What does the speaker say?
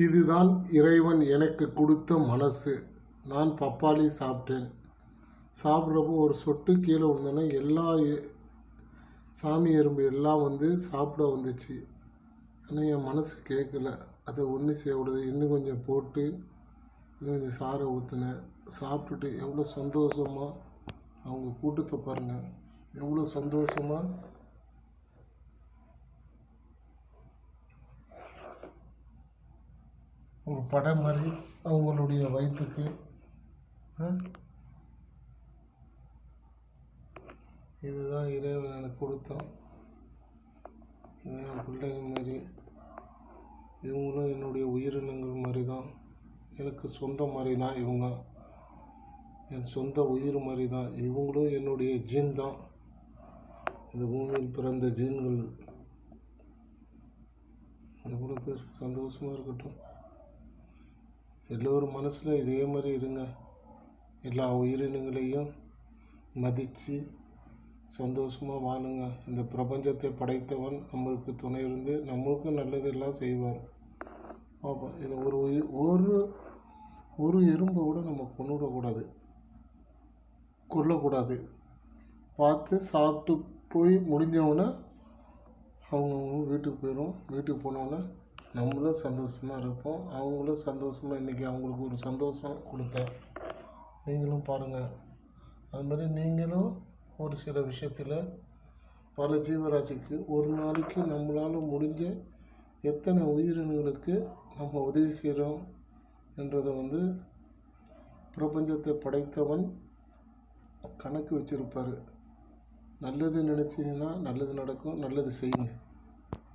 இதுதான் இறைவன் எனக்கு கொடுத்த மனசு. நான் பப்பாளி சாப்பிட்டேன். சாப்பிட்றப்போ ஒரு சொட்டு கீழே விழுந்தோன்னே எல்லா சாமி எறும்பு எல்லாம் வந்து சாப்பிட வந்துச்சு. ஆனால் என் மனசு கேட்கல. அதை ஒன்றும் செய்யக்கூடாது. இன்னும் கொஞ்சம் போட்டு இன்னும் கொஞ்சம் சாறை ஊற்றினேன். சாப்பிட்டுட்டு எவ்வளோ சந்தோஷமாக அவங்க கூட்டத்தை பாருங்கள், எவ்வளோ சந்தோஷமாக ஒரு படம் மாதிரி அவங்களுடைய வயிற்றுக்கு இதுதான் இறைவன் எனக்கு கொடுத்தான். என் பிள்ளைங்க மாரி இவங்களும் என்னுடைய உயிரினங்கள் மாதிரி தான், எனக்கு சொந்த மாதிரி தான். இவங்க என் சொந்த உயிர் மாதிரி தான். இவங்களும் என்னுடைய ஜீன் தான், இந்த பூமியில் பிறந்த ஜீன்கள். எவ்வளோ பேர் சந்தோஷமாக இருக்கட்டும். எல்லோரும் மனசில் இதே மாதிரி இருங்க. எல்லா உயிரினங்களையும் மதித்து சந்தோஷமாக வாழுங்க. இந்த பிரபஞ்சத்தை படைத்தவன் நம்மளுக்கு துணை இருந்து நம்மளுக்கு நல்லதெல்லாம் செய்வார். பார்ப்போம். இதை ஒரு எறும்பை கூட நம்ம கொல்லக்கூடாது. பார்த்து சாப்பிட்டு போய் முடிஞ்சவொடனே அவங்கவுங்க வீட்டுக்கு போயிடும். வீட்டுக்கு போனோடனே நம்மளும் சந்தோஷமாக இருப்போம், அவங்களும் சந்தோஷமாக. இன்றைக்கி அவங்களுக்கு ஒரு சந்தோஷம் கொடுத்தேன். நீங்களும் பாருங்கள். அதுமாதிரி நீங்களும் ஒரு சில விஷயத்தில் பல ஜீவராசிக்கு ஒரு நாளைக்கு நம்மளால் முடிஞ்ச எத்தனை உயிரினங்களுக்கு நம்ம உதவி செய்கிறோம் என்றதை வந்து பிரபஞ்சத்தை படைத்தவன் கணக்கு வச்சுருப்பார். நல்லது நினச்சிங்கன்னா நல்லது நடக்கும். நல்லது செய்யுங்க.